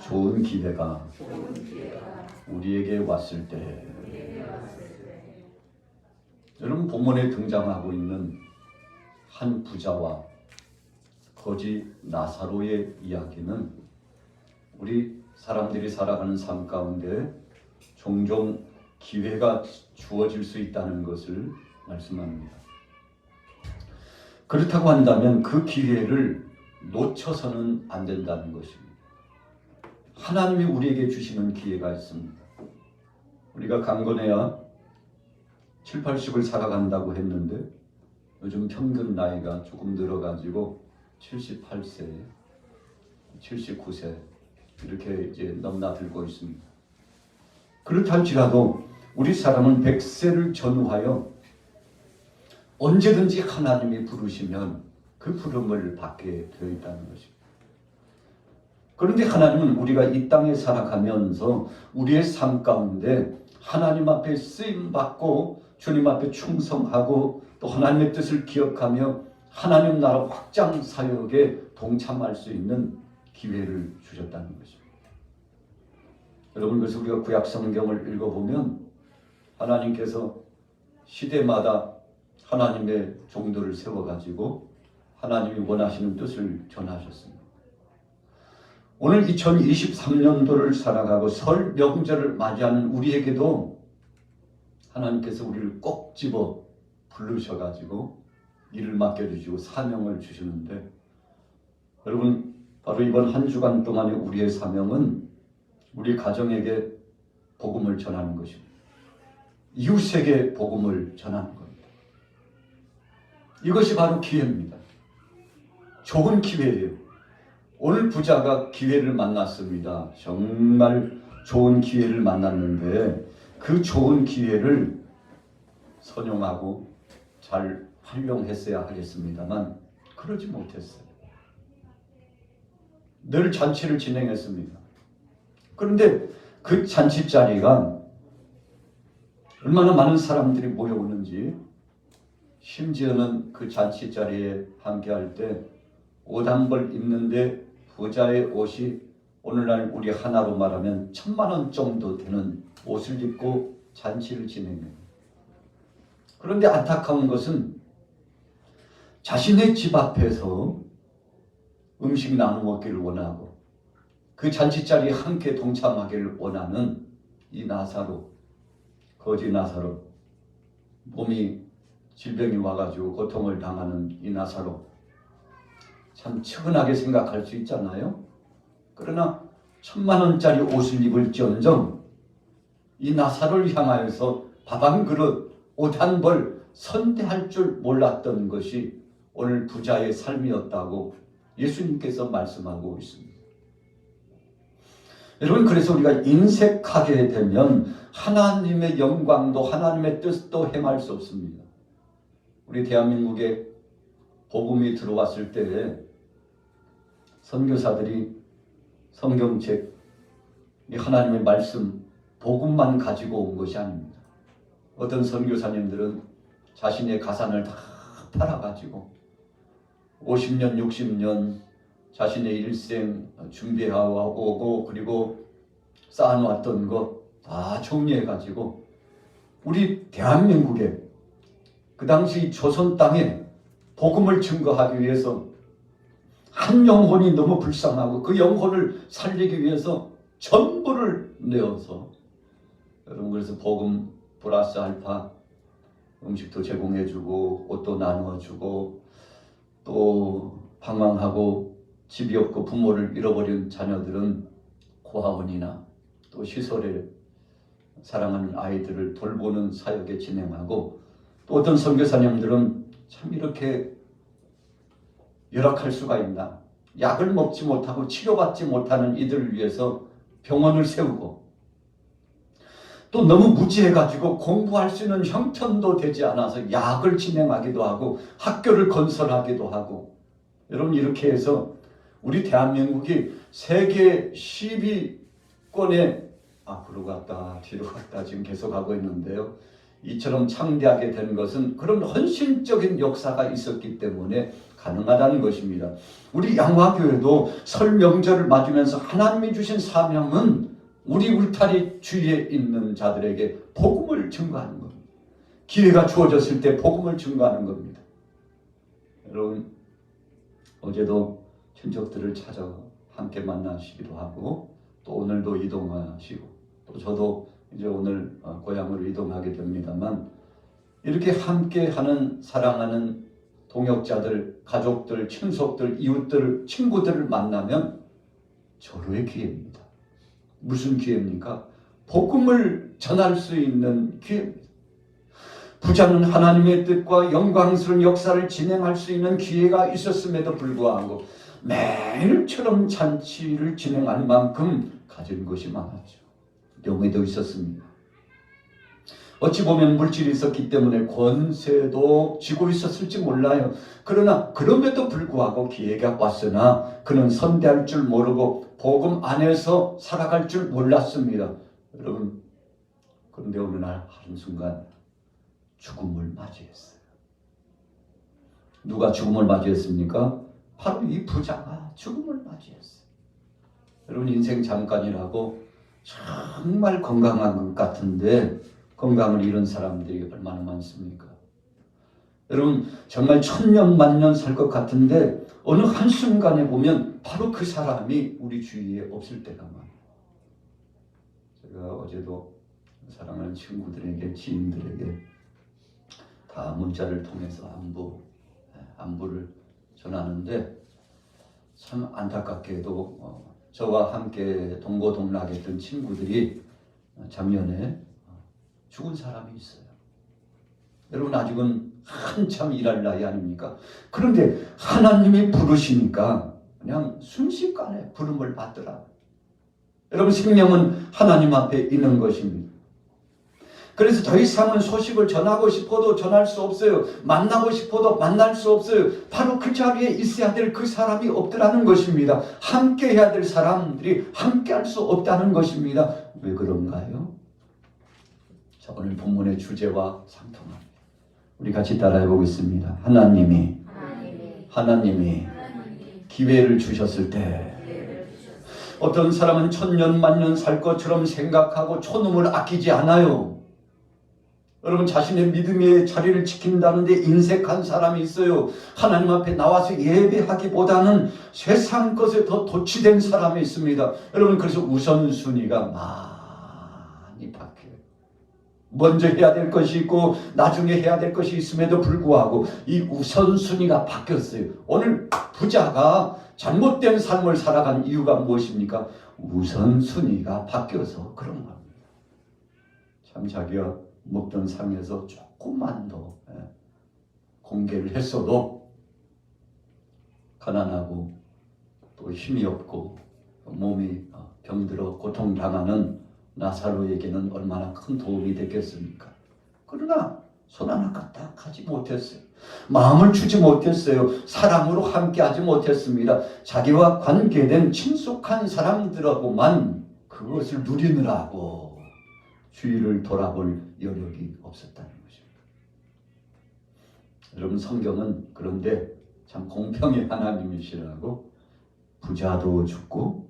좋은 기회가 우리에게 왔을 때, 여러분 본문에 등장하고 있는 한 부자와 거지 나사로의 이야기는 우리 사람들이 살아가는 삶 가운데 종종 기회가 주어질 수 있다는 것을 말씀합니다. 그렇다고 한다면 그 기회를 놓쳐서는 안 된다는 것입니다. 하나님이 우리에게 주시는 기회가 있습니다. 우리가 강건해야 7, 80을 살아간다고 했는데 요즘 평균 나이가 조금 늘어가지고 78세, 79세 이렇게 이제 넘나들고 있습니다. 그렇다 할지라도 우리 사람은 100세를 전후하여 언제든지 하나님이 부르시면 그 부름을 받게 되어 있다는 것입니다. 그런데 하나님은 우리가 이 땅에 살아가면서 우리의 삶 가운데 하나님 앞에 쓰임받고 주님 앞에 충성하고 또 하나님의 뜻을 기억하며 하나님 나라 확장 사역에 동참할 수 있는 기회를 주셨다는 것입니다. 여러분, 그래서 우리가 구약 성경을 읽어보면 하나님께서 시대마다 하나님의 종들을 세워가지고 하나님이 원하시는 뜻을 전하셨습니다. 오늘 2023년도를 살아가고 설 명절을 맞이하는 우리에게도 하나님께서 우리를 꼭 집어 부르셔가지고 일을 맡겨주시고 사명을 주시는데, 여러분 바로 이번 한 주간 동안의 우리의 사명은 우리 가정에게 복음을 전하는 것입니다. 이웃에게 복음을 전하는 겁니다. 이것이 바로 기회입니다. 좋은 기회예요. 오늘 부자가 기회를 만났습니다. 정말 좋은 기회를 만났는데 그 좋은 기회를 선용하고 잘 활용했어야 하겠습니다만 그러지 못했어요. 늘 잔치를 진행했습니다. 그런데 그 잔치 자리가 얼마나 많은 사람들이 모여오는지, 심지어는 그 잔치 자리에 함께할 때 옷 한 벌 입는데 부자의 옷이 오늘날 우리 하나로 말하면 1,000만 원 정도 되는 옷을 입고 잔치를 진행해요. 그런데 안타까운 것은 자신의 집 앞에서 음식 나눠 먹기를 원하고 그 잔치자리에 함께 동참하기를 원하는 이 나사로, 거지 나사로, 몸이 질병이 와가지고 고통을 당하는 이 나사로, 참 측은하게 생각할 수 있잖아요. 그러나 1,000만 원짜리 옷을 입을지언정 이 나사로를 향하여서 밥 한 그릇, 옷 한 벌 선대할 줄 몰랐던 것이 오늘 부자의 삶이었다고 예수님께서 말씀하고 있습니다. 여러분, 그래서 우리가 인색하게 되면 하나님의 영광도 하나님의 뜻도 행할 수 없습니다. 우리 대한민국에 복음이 들어왔을 때에 선교사들이 성경책, 하나님의 말씀, 복음만 가지고 온 것이 아닙니다. 어떤 선교사님들은 자신의 가산을 다 팔아가지고 50년, 60년 자신의 일생 준비하고 그리고 쌓아놓았던 것 다 정리해가지고 우리 대한민국에 그 당시 조선 땅에 복음을 증거하기 위해서 한 영혼이 너무 불쌍하고 그 영혼을 살리기 위해서 전부를 내어서, 여러분, 그래서 복음 플러스 알파 음식도 제공해주고 옷도 나누어주고 또 방황하고 집이 없고 부모를 잃어버린 자녀들은 고아원이나 또 시설에 사랑하는 아이들을 돌보는 사역에 진행하고, 또 어떤 선교사님들은 참 이렇게 열악할 수가 있나, 약을 먹지 못하고 치료받지 못하는 이들을 위해서 병원을 세우고, 또 너무 무지해가지고 공부할 수 있는 형편도 되지 않아서 약을 진행하기도 하고 학교를 건설하기도 하고, 여러분, 이렇게 해서 우리 대한민국이 세계 10위권에 앞으로 갔다 뒤로 갔다 지금 계속 하고 있는데요. 이처럼 창대하게 된 것은 그런 헌신적인 역사가 있었기 때문에 가능하다는 것입니다. 우리 양화교회도 설 명절을 맞으면서 하나님이 주신 사명은 우리 울타리 주위에 있는 자들에게 복음을 증거하는 겁니다. 기회가 주어졌을 때 복음을 증거하는 겁니다. 여러분, 어제도 친척들을 찾아 함께 만나시기도 하고 또 오늘도 이동하시고 또 저도 이제 오늘 고향으로 이동하게 됩니다만, 이렇게 함께하는 사랑하는 동역자들, 가족들, 친속들, 이웃들, 친구들을 만나면 절호의 기회입니다. 무슨 기회입니까? 복음을 전할 수 있는 기회입니다. 부자는 하나님의 뜻과 영광스러운 역사를 진행할 수 있는 기회가 있었음에도 불구하고 매일처럼 잔치를 진행할 만큼 가진 것이 많았죠. 명예도 있었습니다. 어찌 보면 물질이 있었기 때문에 권세도 쥐고 있었을지 몰라요. 그러나 그럼에도 불구하고 기회가 왔으나 그는 선대할 줄 모르고 복음 안에서 살아갈 줄 몰랐습니다. 여러분, 그런데 어느 날 한순간 죽음을 맞이했어요. 누가 죽음을 맞이했습니까? 바로 이 부자가 죽음을 맞이했어요. 여러분, 인생 잠깐이라고 정말 건강한 것 같은데 건강을 잃은 사람들이 얼마나 많습니까? 여러분, 정말 천년 만년 살 것 같은데 어느 한순간에 보면 바로 그 사람이 우리 주위에 없을 때가 많아요. 제가 어제도 사랑하는 친구들에게, 지인들에게 다 문자를 통해서 안부를 전하는데 참 안타깝게도 저와 함께 동고동락했던 친구들이 작년에 죽은 사람이 있어요. 여러분, 아직은 한참 일할 나이 아닙니까? 그런데 하나님이 부르시니까 그냥 순식간에 부름을 받더라고요. 여러분, 생명은 하나님 앞에 있는 것입니다. 그래서 더 이상은 소식을 전하고 싶어도 전할 수 없어요. 만나고 싶어도 만날 수 없어요. 바로 그 자리에 있어야 될 그 사람이 없더라는 것입니다. 함께 해야 될 사람들이 함께 할 수 없다는 것입니다. 왜 그런가요? 자, 오늘 본문의 주제와 상통합니다. 우리 같이 따라해 보겠습니다. 하나님이 기회를 주셨을 때 어떤 사람은 천년 만년 살 것처럼 생각하고 촌음을 아끼지 않아요. 여러분, 자신의 믿음의 자리를 지킨다는데 인색한 사람이 있어요. 하나님 앞에 나와서 예배하기보다는 세상 것에 더 도취된 사람이 있습니다. 여러분, 그래서 우선순위가 많이 바뀌어요. 먼저 해야 될 것이 있고 나중에 해야 될 것이 있음에도 불구하고 이 우선순위가 바뀌었어요. 오늘 부자가 잘못된 삶을 살아간 이유가 무엇입니까? 우선순위가 바뀌어서 그런 겁니다. 참 자기가 먹던 상에서 조금만 더 공개를 했어도 가난하고 또 힘이 없고 몸이 병들어 고통당하는 나사로에게는 얼마나 큰 도움이 됐겠습니까? 그러나 손 하나 까딱 하지 못했어요. 마음을 주지 못했어요. 사랑으로 함께하지 못했습니다. 자기와 관계된 친숙한 사람들하고만 그것을 누리느라고 주위를 돌아볼 여력이 없었다는 것입니다. 여러분, 성경은 그런데 참 공평의 하나님이시라고 부자도 죽고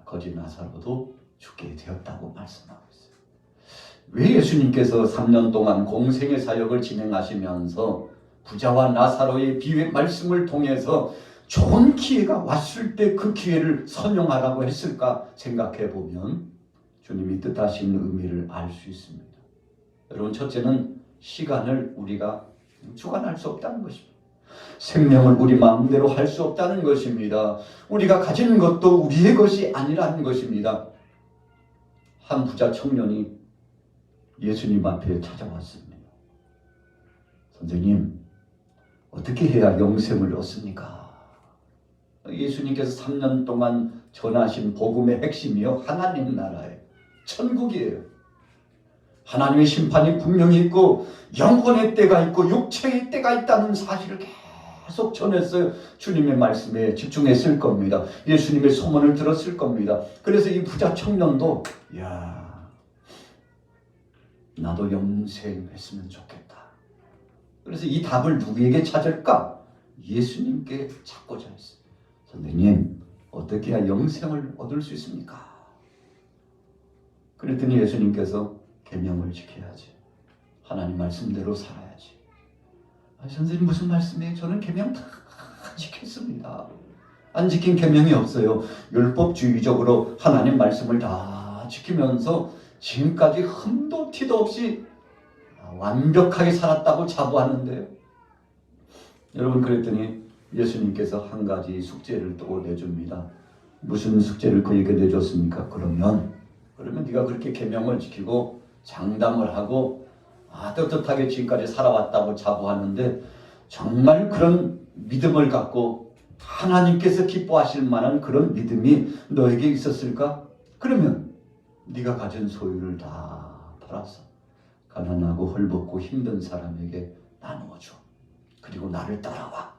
거지 나사로도 죽게 되었다고 말씀하고 있어요. 왜 예수님께서 3년 동안 공생의 사역을 진행하시면서 부자와 나사로의 비유 말씀을 통해서 좋은 기회가 왔을 때 그 기회를 선용하라고 했을까 생각해 보면 주님이 뜻하시는 의미를 알 수 있습니다. 여러분, 첫째는 시간을 우리가 주관할 수 없다는 것입니다. 생명을 우리 마음대로 할 수 없다는 것입니다. 우리가 가진 것도 우리의 것이 아니라는 것입니다. 한 부자 청년이 예수님 앞에 찾아왔습니다. 선생님, 어떻게 해야 영생을 얻습니까? 예수님께서 3년 동안 전하신 복음의 핵심이요, 하나님 나라예요. 천국이에요. 하나님의 심판이 분명히 있고 영혼의 때가 있고 육체의 때가 있다는 사실을 계속 전했어요. 주님의 말씀에 집중했을 겁니다. 예수님의 소문을 들었을 겁니다. 그래서 이 부자 청년도 나도 영생했으면 좋겠다. 그래서 이 답을 누구에게 찾을까? 예수님께 찾고자 했어요. 선생님, 어떻게 해야 영생을 얻을 수 있습니까? 그랬더니 예수님께서 계명을 지켜야지. 하나님 말씀대로 살아야지. 선생님 무슨 말씀이에요? 저는 계명 다 지켰습니다. 안 지킨 계명이 없어요. 율법주의적으로 하나님 말씀을 다 지키면서 지금까지 흠도 티도 없이 완벽하게 살았다고 자부하는데요. 여러분, 그랬더니 예수님께서 한 가지 숙제를 또 내줍니다. 무슨 숙제를 그에게 내줬습니까? 그러면 네가 그렇게 계명을 지키고 장담을 하고 떳떳하게 지금까지 살아왔다고 자부하는데 정말 그런 믿음을 갖고 하나님께서 기뻐하실 만한 그런 믿음이 너에게 있었을까? 그러면 네가 가진 소유를 다 팔아서 가난하고 헐벗고 힘든 사람에게 나누어줘. 그리고 나를 따라와.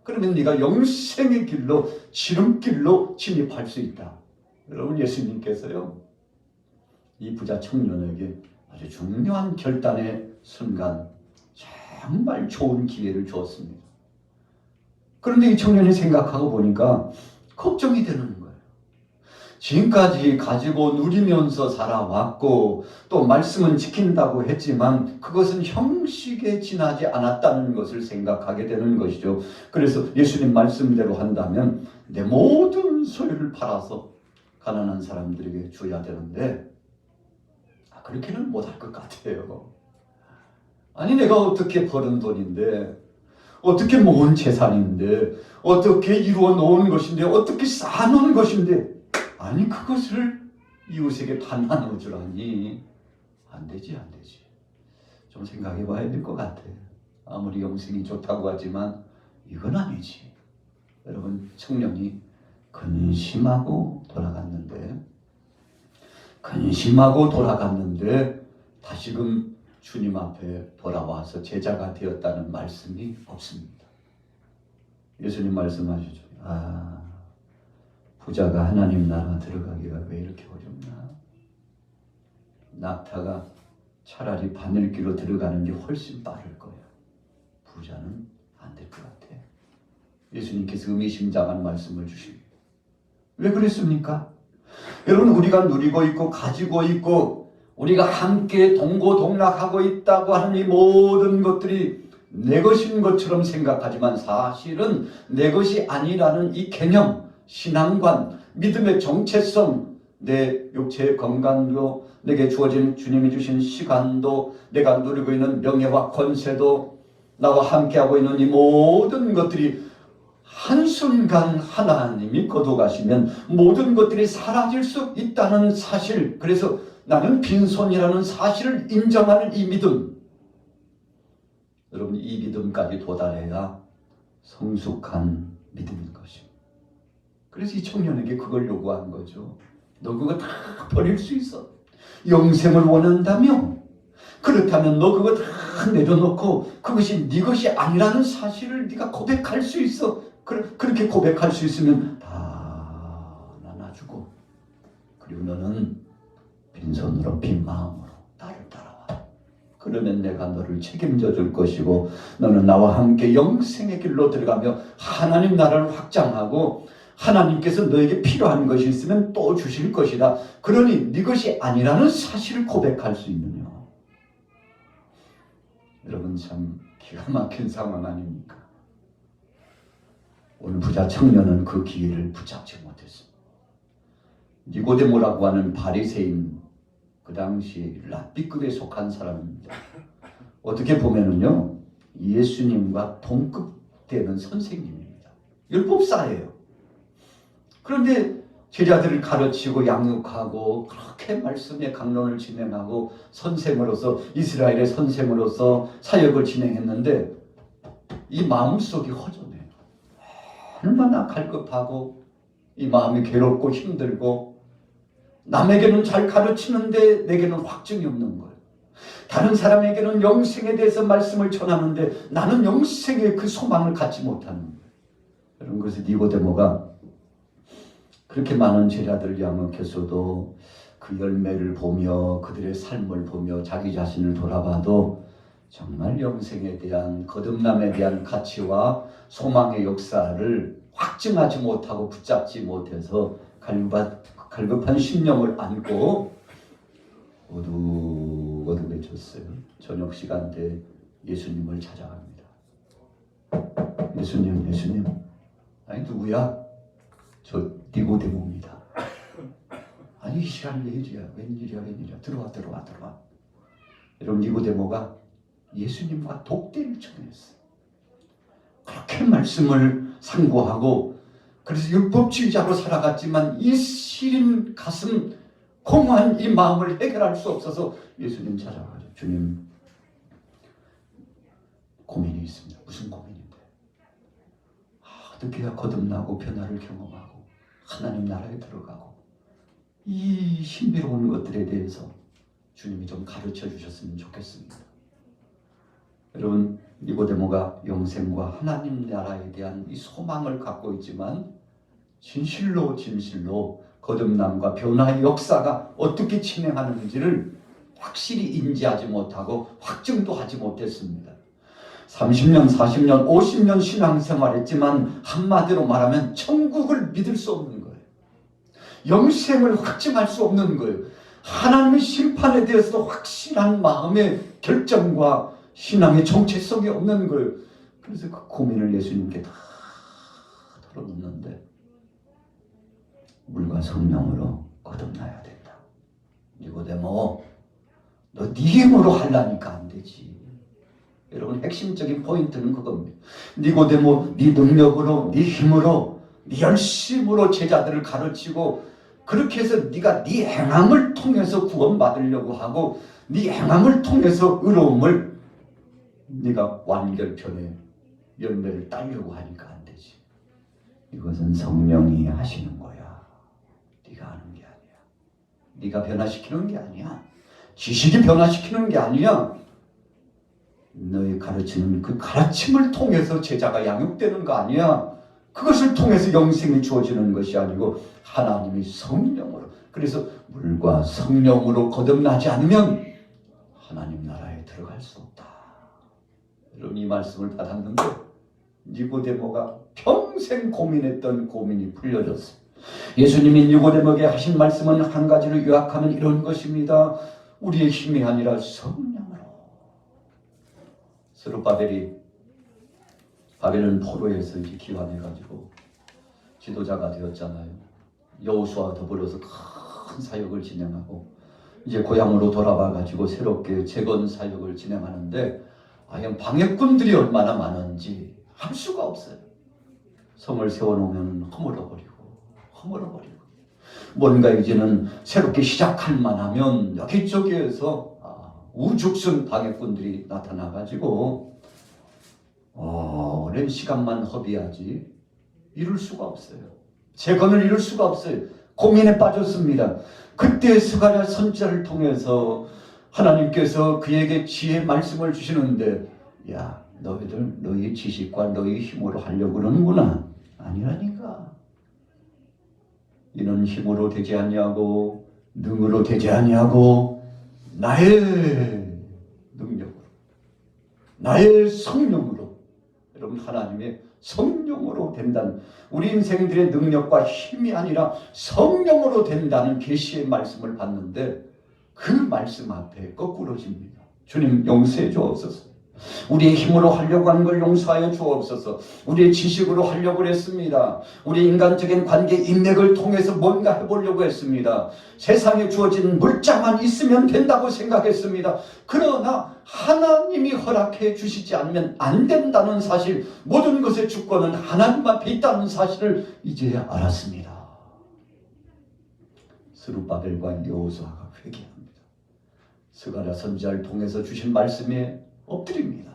그러면 네가 영생의 길로, 지름길로 진입할 수 있다. 여러분, 예수님께서요, 이 부자 청년에게 아주 중요한 결단의 순간 정말 좋은 기회를 주었습니다. 그런데 이 청년이 생각하고 보니까 걱정이 되는 거예요. 지금까지 가지고 누리면서 살아왔고 또 말씀은 지킨다고 했지만 그것은 형식에 지나지 않았다는 것을 생각하게 되는 것이죠. 그래서 예수님 말씀대로 한다면 내 모든 소유를 팔아서 가난한 사람들에게 줘야 되는데 그렇게는 못할 것 같아요. 아니, 내가 어떻게 벌은 돈인데, 어떻게 모은 재산인데, 어떻게 이루어 놓은 것인데, 어떻게 쌓아놓은 것인데, 아니 그것을 이웃에게 다 나눠주라니. 안 되지. 좀 생각해 봐야 될 것 같아. 아무리 영생이 좋다고 하지만 이건 아니지. 여러분, 청년이 근심하고 돌아갔는데 다시금 주님 앞에 돌아와서 제자가 되었다는 말씀이 없습니다. 예수님 말씀하시죠. 부자가 하나님 나라 들어가기가 왜 이렇게 어렵나? 낙타가 차라리 바늘기로 들어가는 게 훨씬 빠를 거야. 부자는 안 될 것 같아. 예수님께서 의미심장한 말씀을 주십니다. 왜 그랬습니까? 여러분, 우리가 누리고 있고 가지고 있고 우리가 함께 동고동락하고 있다고 하는 이 모든 것들이 내 것인 것처럼 생각하지만 사실은 내 것이 아니라는 이 개념, 신앙관, 믿음의 정체성, 내 육체의 건강도, 내게 주어진 주님이 주신 시간도, 내가 누리고 있는 명예와 권세도, 나와 함께하고 있는 이 모든 것들이 한순간 하나님이 거둬가시면 모든 것들이 사라질 수 있다는 사실, 그래서 나는 빈손이라는 사실을 인정하는 이 믿음, 여러분, 이 믿음까지 도달해야 성숙한 믿음인 것입니다. 그래서 이 청년에게 그걸 요구한 거죠. 너 그거 다 버릴 수 있어. 영생을 원한다며? 그렇다면 너 그거 다 내려놓고 그것이 네 것이 아니라는 사실을 네가 고백할 수 있어. 그렇게 고백할 수 있으면 다 나눠주고, 그리고 너는 빈손으로 빈 마음으로 나를 따라와. 그러면 내가 너를 책임져 줄 것이고 너는 나와 함께 영생의 길로 들어가며 하나님 나라를 확장하고 하나님께서 너에게 필요한 것이 있으면 또 주실 것이다. 그러니 네 것이 아니라는 사실을 고백할 수 있느냐. 여러분, 참 기가 막힌 상황 아닙니까? 오늘 부자 청년은 그 기회를 붙잡지 못했습니다. 니고데모라고 하는 바리새인, 그 당시 랍비급에 속한 사람입니다. 어떻게 보면은요, 예수님과 동급되는 선생님입니다. 율법사예요. 그런데 제자들을 가르치고 양육하고 그렇게 말씀의 강론을 진행하고 선생으로서, 이스라엘의 선생으로서 사역을 진행했는데 이 마음속이 허전해요. 얼마나 갈급하고 이 마음이 괴롭고 힘들고, 남에게는 잘 가르치는데 내게는 확증이 없는 거예요. 다른 사람에게는 영생에 대해서 말씀을 전하는데 나는 영생의 그 소망을 갖지 못하는 거예요. 여러분, 그래서 니고데모가 그렇게 많은 제자들을 양육했어도 그 열매를 보며 그들의 삶을 보며 자기 자신을 돌아봐도 정말 영생에 대한 거듭남에 대한 가치와 소망의 역사를 확증하지 못하고 붙잡지 못해서 갈급한 심령을 안고 어둑어둑해졌어요. 저녁 시간대 예수님을 찾아갑니다. 예수님. 아니 누구야? 저 니고데모입니다. 아니 이 시간 웬일이야. 들어와. 여러분 니고데모가 예수님과 독대를 청했어요. 그렇게 말씀을 상고하고 그래서 율법주의자로 살아갔지만 이 시린 가슴 공허한 이 마음을 해결할 수 없어서 예수님 찾아가죠. 주님 고민이 있습니다. 무슨 고민인데? 어떻게 해야 거듭나고 변화를 경험하고 하나님 나라에 들어가고 이 신비로운 것들에 대해서 주님이 좀 가르쳐 주셨으면 좋겠습니다. 여러분 니고데모가 영생과 하나님 나라에 대한 이 소망을 갖고 있지만 진실로 거듭남과 변화의 역사가 어떻게 진행하는지를 확실히 인지하지 못하고 확증도 하지 못했습니다. 30년, 40년, 50년 신앙생활했지만 한마디로 말하면 천국을 믿을 수 없는 거예요. 영생을 확증할 수 없는 거예요. 하나님의 심판에 대해서도 확실한 마음의 결정과 신앙의 정체성이 없는 거예요. 그래서 그 고민을 예수님께 다 털어놓는데 물과 성령으로 거듭나야 된다. 니고데모, 너 네 힘으로 하려니까 안 되지. 여러분 핵심적인 포인트는 그겁니다. 니고데모, 네 능력으로, 네 힘으로, 네 열심으로 제자들을 가르치고 그렇게 해서 네가 네 행함을 통해서 구원받으려고 하고 네 행함을 통해서 의로움을 네가 완결편의 열매를 따려고 하니까 안 되지. 이것은 성령이 하시는 거야. 네가 하는 게 아니야. 네가 변화시키는 게 아니야. 지식이 변화시키는 게 아니야. 너희 가르치는 그 가르침을 통해서 제자가 양육되는 거 아니야. 그것을 통해서 영생이 주어지는 것이 아니고 하나님이 성령으로, 그래서 물과 성령으로 거듭나지 않으면 하나님 나라에 들어갈 수 없다. 여러분 이 말씀을 받았는데 니고데모가 평생 고민했던 고민이 풀려졌어요. 예수님이 니고데모에게 하신 말씀은 한 가지로 요약하면 이런 것입니다. 우리의 힘이 아니라 성령으로. 바벨은 포로에서 이제 기환해가지고 지도자가 되었잖아요. 여호수아와 더불어서 큰 사역을 진행하고 이제 고향으로 돌아와가지고 새롭게 재건 사역을 진행하는데 방해꾼들이 얼마나 많은지 할 수가 없어요. 성을 세워놓으면 허물어버리고 뭔가 이제는 새롭게 시작할 만하면 여기저기에서 우죽순 방해꾼들이 나타나가지고 오랜 시간만 허비하지 이룰 수가 없어요. 재건을 이룰 수가 없어요. 고민에 빠졌습니다. 그때 스가랴 선지자를 통해서 하나님께서 그에게 지혜의 말씀을 주시는데 야 너희들 너희 지식과 너희 힘으로 하려고 그러는구나. 아니라니까. 이는 힘으로 되지 아니하고 능으로 되지 아니하고 나의 능력으로 나의 성령으로. 여러분 하나님의 성령으로 된다는, 우리 인생들의 능력과 힘이 아니라 성령으로 된다는 계시의 말씀을 받는데 그 말씀 앞에 거꾸로집니다. 주님 용서해 주옵소서. 우리의 힘으로 하려고 하는 걸 용서하여 주옵소서. 우리의 지식으로 하려고 했습니다. 우리 인간적인 관계 인맥을 통해서 뭔가 해보려고 했습니다. 세상에 주어진 물자만 있으면 된다고 생각했습니다. 그러나 하나님이 허락해 주시지 않으면 안 된다는 사실, 모든 것의 주권은 하나님 앞에 있다는 사실을 이제야 알았습니다. 스룹바벨과 여호수아가 회개합니다. 스가랴 선지자를 통해서 주신 말씀에 엎드립니다.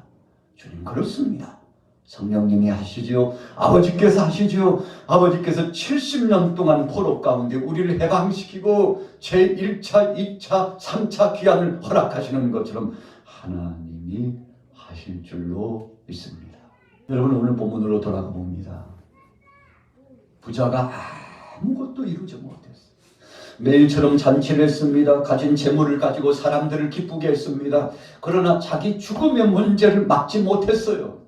주님 그렇습니다. 성령님이 하시지요. 아버지께서 하시지요. 아버지께서 70년 동안 포로 가운데 우리를 해방시키고 제1차, 2차, 3차 귀환을 허락하시는 것처럼 하나님이 하실 줄로 믿습니다. 여러분 오늘 본문으로 돌아가 봅니다. 부자가 아무것도 이루지 못했어요. 매일처럼 잔치를 했습니다. 가진 재물을 가지고 사람들을 기쁘게 했습니다. 그러나 자기 죽음의 문제를 막지 못했어요.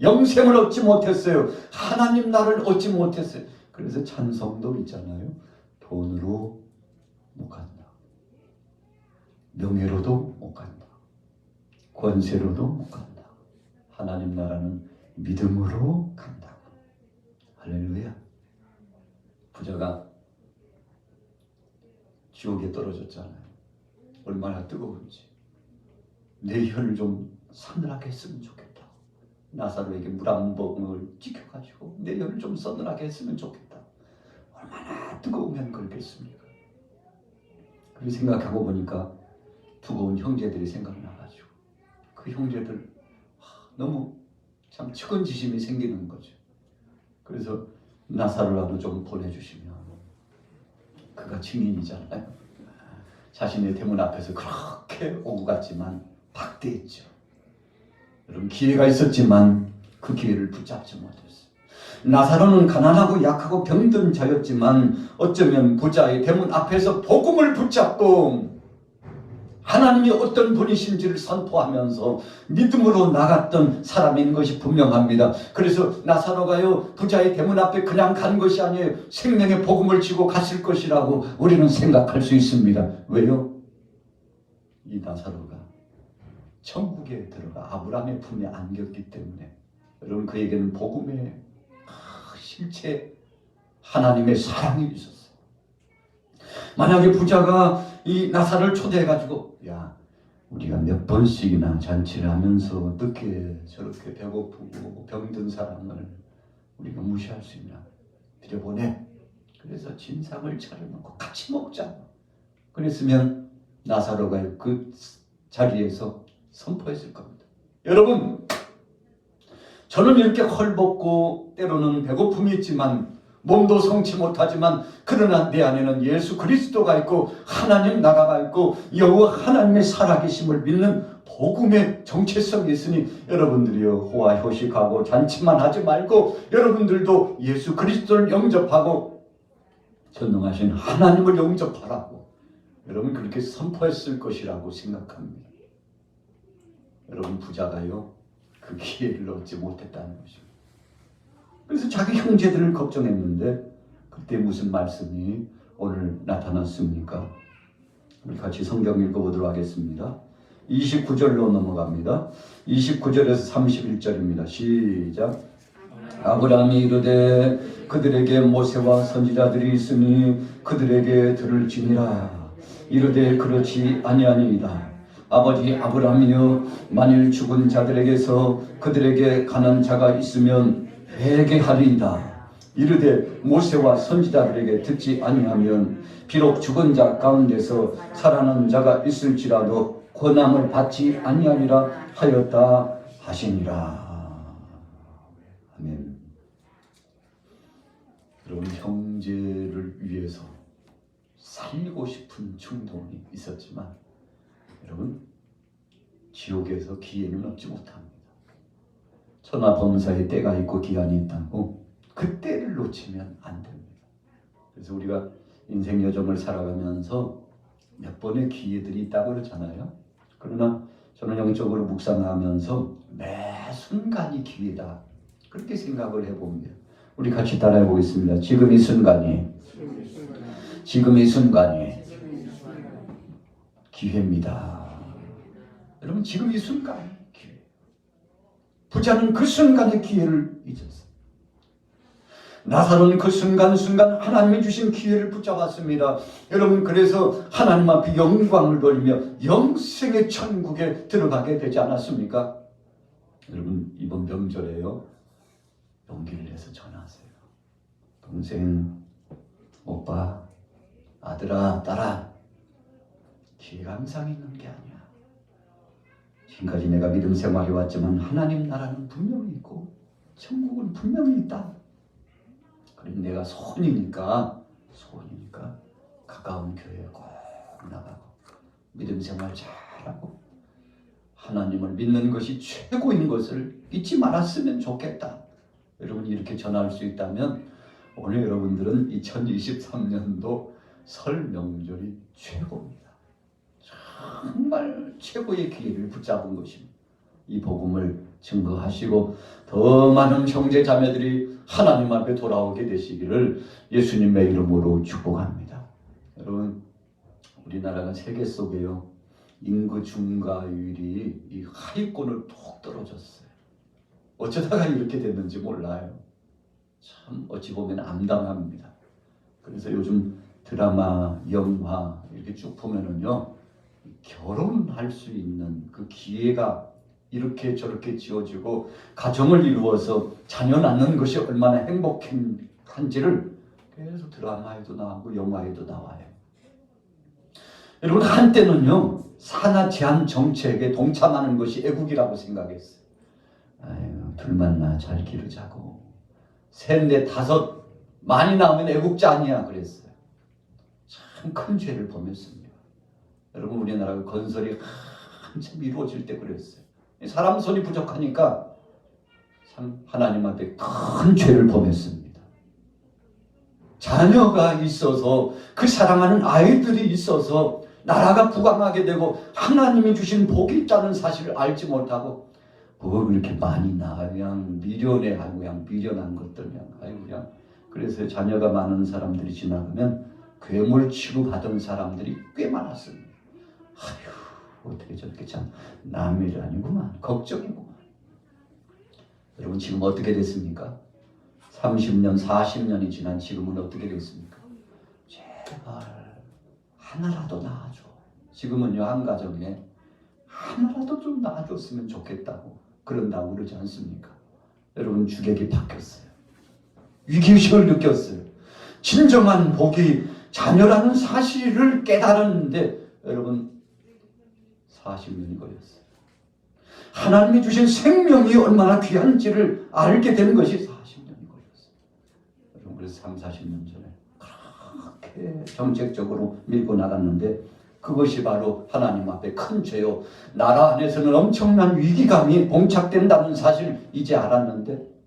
영생을 얻지 못했어요. 하나님 나라를 얻지 못했어요. 그래서 찬성도 있잖아요. 돈으로 못 간다. 명예로도 못 간다. 권세로도 못 간다. 하나님 나라는 믿음으로 간다. 할렐루야. 부자가 지옥에 떨어졌잖아요. 얼마나 뜨거운지. 내 혀를 좀 서늘하게 했으면 좋겠다. 나사로에게 물 한 봉을 찍혀가지고 내 혀를 좀 서늘하게 했으면 좋겠다. 얼마나 뜨거우면 그렇겠습니까? 그렇게 생각하고 보니까 두고온 형제들이 생각나가지고 그 형제들 너무 참 측은지심이 생기는 거죠. 그래서 나사로라도 좀 보내주시면, 그가 증인이잖아요. 자신의 대문 앞에서 그렇게 오고 갔지만 박대했죠. 여러분, 기회가 있었지만 그 기회를 붙잡지 못했어요. 나사로는 가난하고 약하고 병든 자였지만 어쩌면 부자의 대문 앞에서 복음을 붙잡고 하나님이 어떤 분이신지를 선포하면서 믿음으로 나갔던 사람인 것이 분명합니다. 그래서 나사로가요, 부자의 대문 앞에 그냥 간 것이 아니에요. 생명의 복음을 지고 갔을 것이라고 우리는 생각할 수 있습니다. 왜요? 이 나사로가 천국에 들어가 아브라함의 품에 안겼기 때문에, 여러분, 그에게는 복음의 실체, 하나님의 사랑이 있었어요. 만약에 부자가 이 나사로를 초대해가지고, 야, 우리가 몇 번씩이나 잔치를 하면서 늦게 저렇게 배고프고 병든 사람을 우리가 무시할 수 있나? 들여보내. 그래서 진상을 차려놓고 같이 먹자. 그랬으면 나사로가 그 자리에서 선포했을 겁니다. 여러분, 저는 이렇게 헐벗고 때로는 배고픔이 있지만 몸도 성치 못하지만, 그러나 내 안에는 예수 그리스도가 있고 하나님 나라가 있고 여호와 하나님의 살아계심을 믿는 복음의 정체성이 있으니, 여러분들이요, 호화효식하고 잔치만 하지 말고 여러분들도 예수 그리스도를 영접하고 전능하신 하나님을 영접하라고 여러분 그렇게 선포했을 것이라고 생각합니다. 여러분, 부자가요, 그 기회를 얻지 못했다는 것입니다. 그래서 자기 형제들을 걱정했는데 그때 무슨 말씀이 오늘 나타났습니까? 우리 같이 성경 읽어보도록 하겠습니다. 29절로 넘어갑니다. 29절에서 31절입니다. 시작. 아브라함이 이르되 그들에게 모세와 선지자들이 있으니 그들에게 들을지니라. 이르되 그렇지 아니하니이다. 아버지 아브라함이여, 만일 죽은 자들에게서 그들에게 가는 자가 있으면 회개하리이다. 이르되 모세와 선지자들에게 듣지 아니하면 비록 죽은 자 가운데서 살아난 자가 있을지라도 권함을 받지 아니하리라 하였다 하시니라. 아멘. 여러분, 형제를 위해서 살리고 싶은 충동이 있었지만, 여러분, 지옥에서 기회는 얻지 못합니다. 천하범사의 때가 있고 기한이 있다고 그 때를 놓치면 안 됩니다. 그래서 우리가 인생 여정을 살아가면서 몇 번의 기회들이 있다고 그러잖아요. 그러나 저는 영적으로 묵상하면서 매 순간이 기회다, 그렇게 생각을 해봅니다. 우리 같이 따라해 보겠습니다. 지금 이 순간이 기회입니다. 여러분, 지금 이 순간이 기회. 부자는 그 순간의 기회를 잊었어요. 나사로는 그 순간 하나님이 주신 기회를 붙잡았습니다. 여러분, 그래서 하나님 앞에 영광을 돌리며 영생의 천국에 들어가게 되지 않았습니까? 여러분, 이번 명절에요, 용기를 내서 전하세요. 동생, 오빠, 아들아, 딸아, 기회가 항상 있는 게 아니야. 지금까지 내가 믿음 생활해 왔지만 하나님 나라는 분명히 있고 천국은 분명히 있다. 그럼 내가 소원이니까 가까운 교회에 꼭 나가고 믿음 생활 잘하고 하나님을 믿는 것이 최고인 것을 잊지 말았으면 좋겠다. 여러분이 이렇게 전할 수 있다면 오늘 여러분들은 2023년도 설 명절이 최고입니다. 정말 최고의 기회를 붙잡은 것입니다. 이 복음을 증거하시고 더 많은 형제 자매들이 하나님 앞에 돌아오게 되시기를 예수님의 이름으로 축복합니다. 여러분, 우리나라가 세계 속에요, 인구 증가율이 이 하위권을 톡 떨어졌어요. 어쩌다가 이렇게 됐는지 몰라요. 참 어찌 보면 암담합니다. 그래서 요즘 드라마, 영화 이렇게 쭉 보면은요, 결혼할 수 있는 그 기회가 이렇게 저렇게 지어지고 가정을 이루어서 자녀 낳는 것이 얼마나 행복한지를 계속 드라마에도 나오고 영화에도 나와요. 여러분, 한때는요, 산하 제한 정책에 동참하는 것이 애국이라고 생각했어요. 아유, 둘만 나 잘 기르자고, 셋, 넷, 다섯 많이 나오면 애국자 아니야 그랬어요. 참 큰 죄를 범했습니다. 여러분, 우리나라 건설이 한참 이루어질 때 그랬어요. 사람 손이 부족하니까 참 하나님 앞에 큰 죄를 범했습니다. 자녀가 있어서, 그 사랑하는 아이들이 있어서 나라가 부강하게 되고 하나님이 주신 복이 있다는 사실을 알지 못하고, 뭐 이렇게 많이 나, 그냥 미련해, 그냥 미련한 것들, 그냥. 그래서 자녀가 많은 사람들이 지나가면 괴물 취급하던 사람들이 꽤 많았습니다. 아휴, 어떻게 저렇게 참 남의 일 아니구만, 걱정이구만. 여러분, 지금 어떻게 됐습니까? 30년, 40년이 지난 지금은 어떻게 됐습니까? 제발 하나라도 낳아줘. 지금은요, 한 가정에 하나라도 좀 낳아줬으면 좋겠다고 그런다고 그러지 않습니까? 여러분, 주객이 바뀌었어요. 위기의식을 느꼈어요. 진정한 복이 자녀라는 사실을 깨달았는데 여러분, 40년이 걸렸어요. 하나님이 주신 생명이 얼마나 귀한지를 알게 된 것이 40년이 걸렸어요. 여러분, 그래서 3, 40년 전에 그렇게 정책적으로 밀고 나갔는데 그것이 바로 하나님 앞에 큰 죄요, 나라 안에서는 엄청난 위기감이 봉착된다는 사실을 이제 알았는데,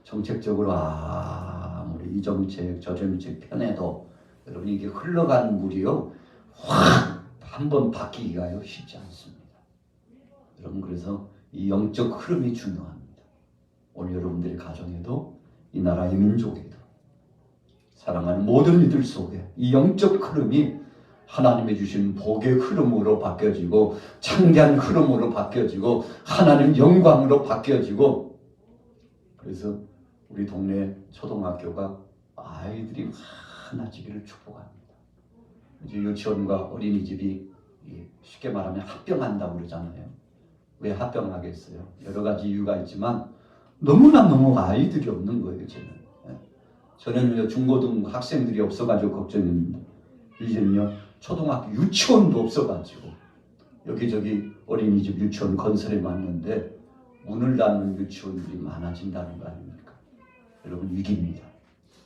정책적으로 아무리 이 정책 저 정책 편해도 여러분, 이게 흘러간 물이요, 확 한번 바뀌기가요 쉽지 않습니다. 여러분, 그래서 이 영적 흐름이 중요합니다. 오늘 여러분들의 가정에도 이 나라의 민족에도 사랑하는 모든 이들 속에 이 영적 흐름이 하나님이 주신 복의 흐름으로 바뀌어지고 창대한 흐름으로 바뀌어지고 하나님 영광으로 바뀌어지고, 그래서 우리 동네 초등학교가 아이들이 많아지기를 축복합니다. 이제 유치원과 어린이집이 쉽게 말하면 합병한다고 그러잖아요. 왜 합병하겠어요? 여러 가지 이유가 있지만 너무 아이들이 없는 거예요. 저는 중고등 학생들이 없어가지고 걱정입니다. 이제는요, 초등학교 유치원도 없어가지고 여기저기 어린이집 유치원 건설에 왔는데 문을 닫는 유치원들이 많아진다는 거 아닙니까? 여러분, 위기입니다.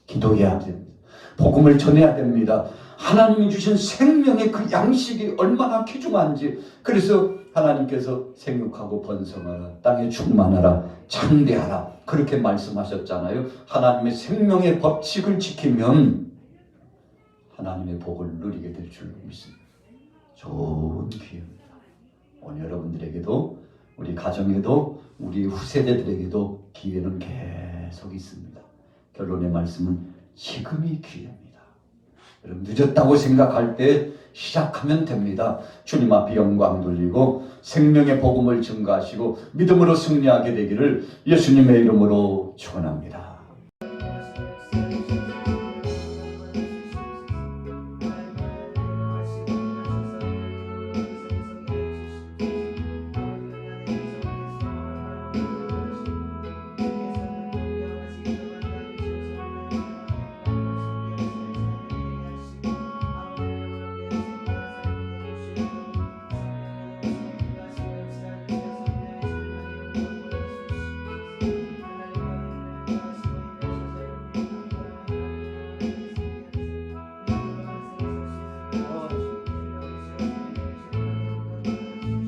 기도해야 됩니다. 복음을 전해야 됩니다. 하나님이 주신 생명의 그 양식이 얼마나 귀중한지, 그래서 하나님께서 생육하고 번성하라, 땅에 충만하라, 창대하라 그렇게 말씀하셨잖아요. 하나님의 생명의 법칙을 지키면 하나님의 복을 누리게 될 줄로 믿습니다. 좋은 기회입니다. 오늘 여러분들에게도, 우리 가정에도, 우리 후세대들에게도 기회는 계속 있습니다. 결론의 말씀은 지금이 기회입니다. 여러분, 늦었다고 생각할 때 시작하면 됩니다. 주님 앞에 영광 돌리고 생명의 복음을 증거하시고 믿음으로 승리하게 되기를 예수님의 이름으로 축원합니다.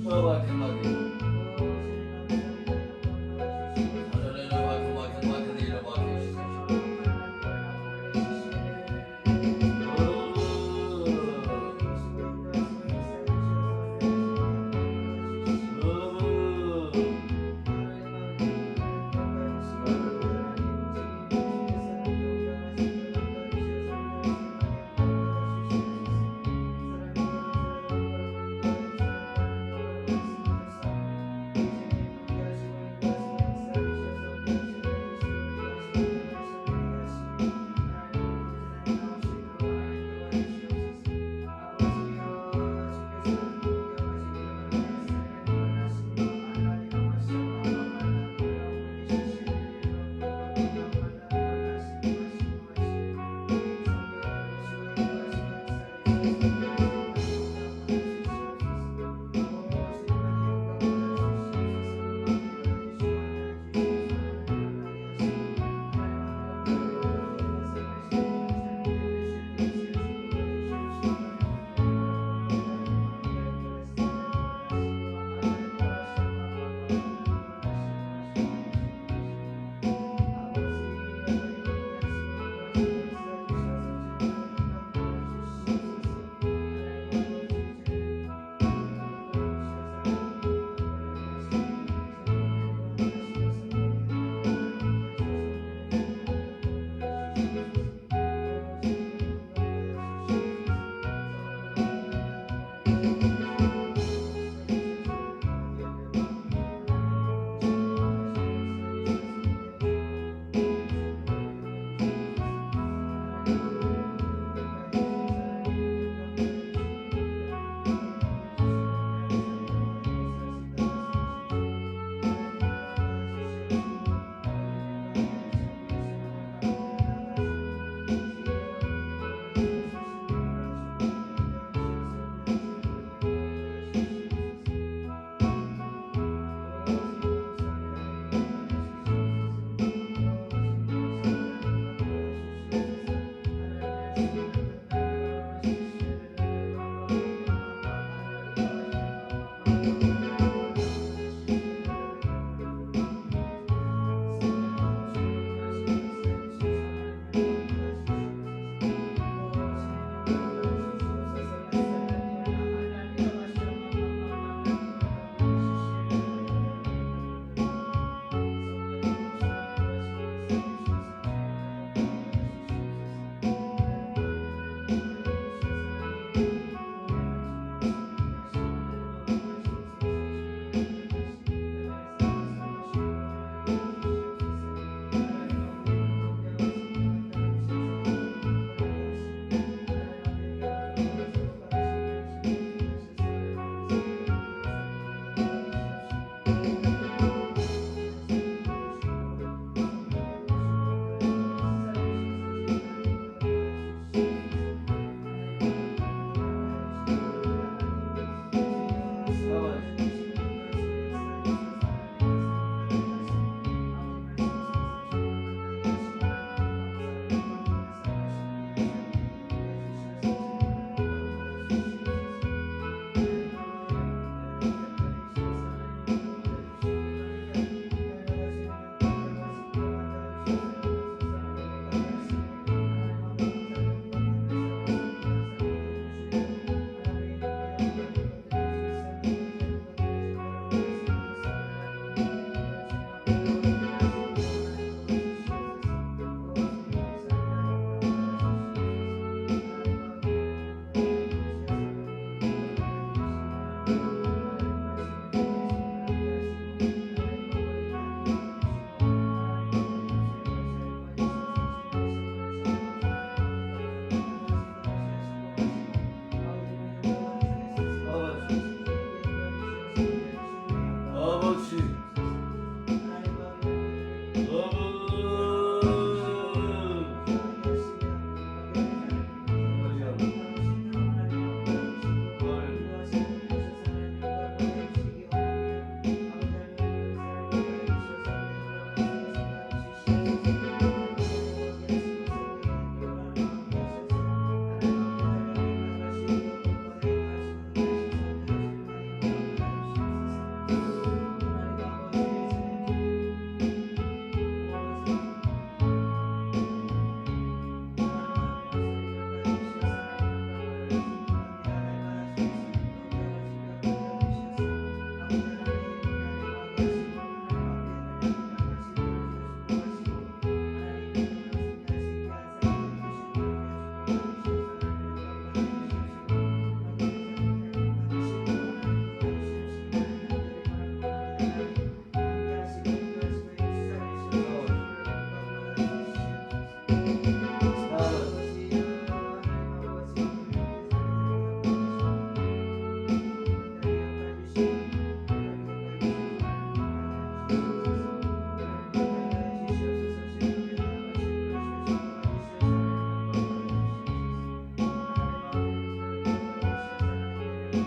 Well, I can love you.